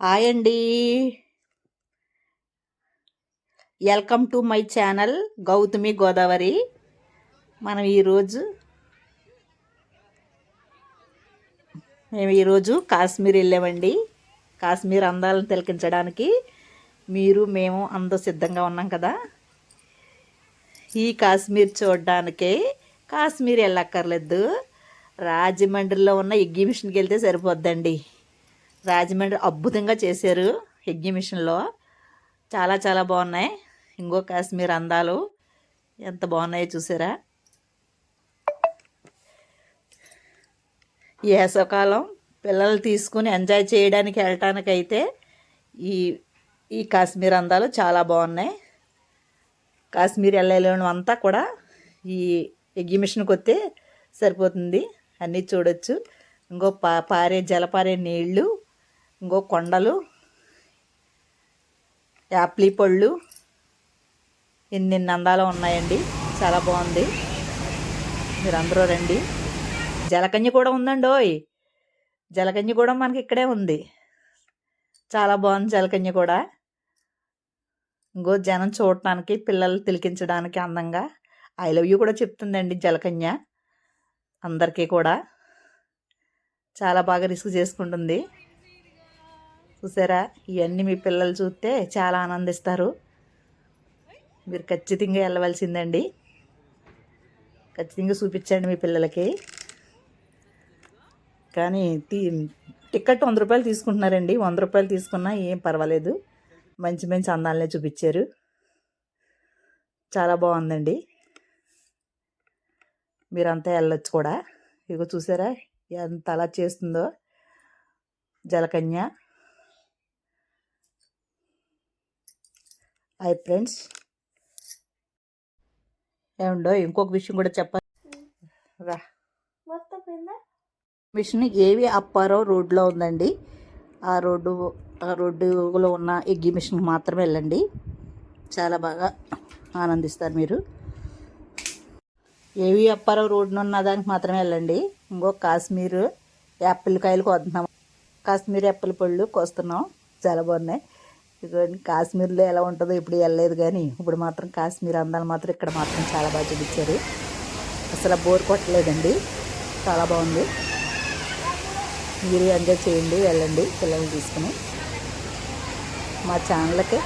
Hi అండి. Welcome to my channel Gautami Godavari. మనం మేము ఈరోజు కాశ్మీర్ వెళ్ళామండి. కాశ్మీర్ అందాలను తిలకించడానికి మేము అందరూ సిద్ధంగా ఉన్నాం కదా. ఈ కాశ్మీర్ చూడడానికే కాశ్మీర్ వెళ్ళక్కర్లేదు, రాజమండ్రిలో ఉన్న ఎగ్జిబిషన్కి వెళ్తే సరిపోద్దండి. రాజమండ్రి అద్భుతంగా చేశారు ఎగ్జిబిషన్లో, చాలా చాలా బాగున్నాయి. ఇంకో కాశ్మీర్ అందాలు ఎంత బాగున్నాయో చూసారా. ఈ వేసవకాలం పిల్లలు తీసుకుని ఎంజాయ్ చేయడానికి వెళ్ళటానికైతే ఈ ఈ కాశ్మీర్ అందాలు చాలా బాగున్నాయి. కాశ్మీర్ వెళ్ళలేని అంతా కూడా ఈ ఎగ్జిబిషన్కి వస్తే సరిపోతుంది, అన్నీ చూడొచ్చు. ఇంకో జలపారే నీళ్ళు, ఇంకో కొండలు, యాప్లీ పళ్ళు, ఇన్ని అందాలు ఉన్నాయండి. చాలా బాగుంది, మీరందరూ రండి. జలకన్య కూడా ఉందండి. జలకన్య కూడా మనకి ఇక్కడే ఉంది, చాలా బాగుంది జలకన్య కూడా. ఇంకో జనం చూడటానికి, పిల్లలు తిలకించడానికి అందంగా ఐ లవ్ యూ కూడా చెప్తుందండి జలకన్య అందరికీ కూడా. చాలా బాగా రిస్క్ చేసుకుంటుంది చూసారా. ఇవన్నీ మీ పిల్లలు చూస్తే చాలా ఆనందిస్తారు. మీరు ఖచ్చితంగా వెళ్ళవలసిందండి, ఖచ్చితంగా చూపించండి మీ పిల్లలకి. కానీ టికెట్ 100 రూపాయలు తీసుకుంటున్నారండి. 100 రూపాయలు తీసుకున్నా ఏం పర్వాలేదు, మంచి మంచి అందాలనే చూపించారు. చాలా బాగుందండి, మీరంతా వెళ్ళొచ్చు కూడా. ఇగో చూసారా ఎంత అలా చేస్తుందో జలకన్య. Hi friends. ఏముండో ఇంకొక విషయం కూడా చెప్పాలి రా. మిషన్ ఏవి అప్పారావు రోడ్లో ఉందండి. ఆ రోడ్డులో ఉన్న ఎగ్జిబిషన్కి మాత్రమే వెళ్ళండి, చాలా బాగా ఆనందిస్తారు మీరు. ఏవి అప్పారావు రోడ్డున ఉన్న దానికి మాత్రమే వెళ్ళండి. ఇంకో కాశ్మీర్ యాపిల్ కాయలు కోస్తున్నాం, కాశ్మీర్ యాపిల్ పళ్ళు కోస్తున్నాం, చాలా బాగున్నాయి. ఇదిగోండి కాశ్మీర్లో ఎలా ఉంటుందో ఇప్పుడు వెళ్ళలేదు, కానీ ఇప్పుడు మాత్రం కాశ్మీర్ అందాలు మాత్రం ఇక్కడ మాత్రం చాలా బాగా చూపించారు. అసలు బోర్ కొట్టలేదండి, చాలా బాగుంది. మీరు ఎంజాయ్ చేయండి, వెళ్ళండి పిల్లల్ని తీసుకుని. మా ఛానల్కి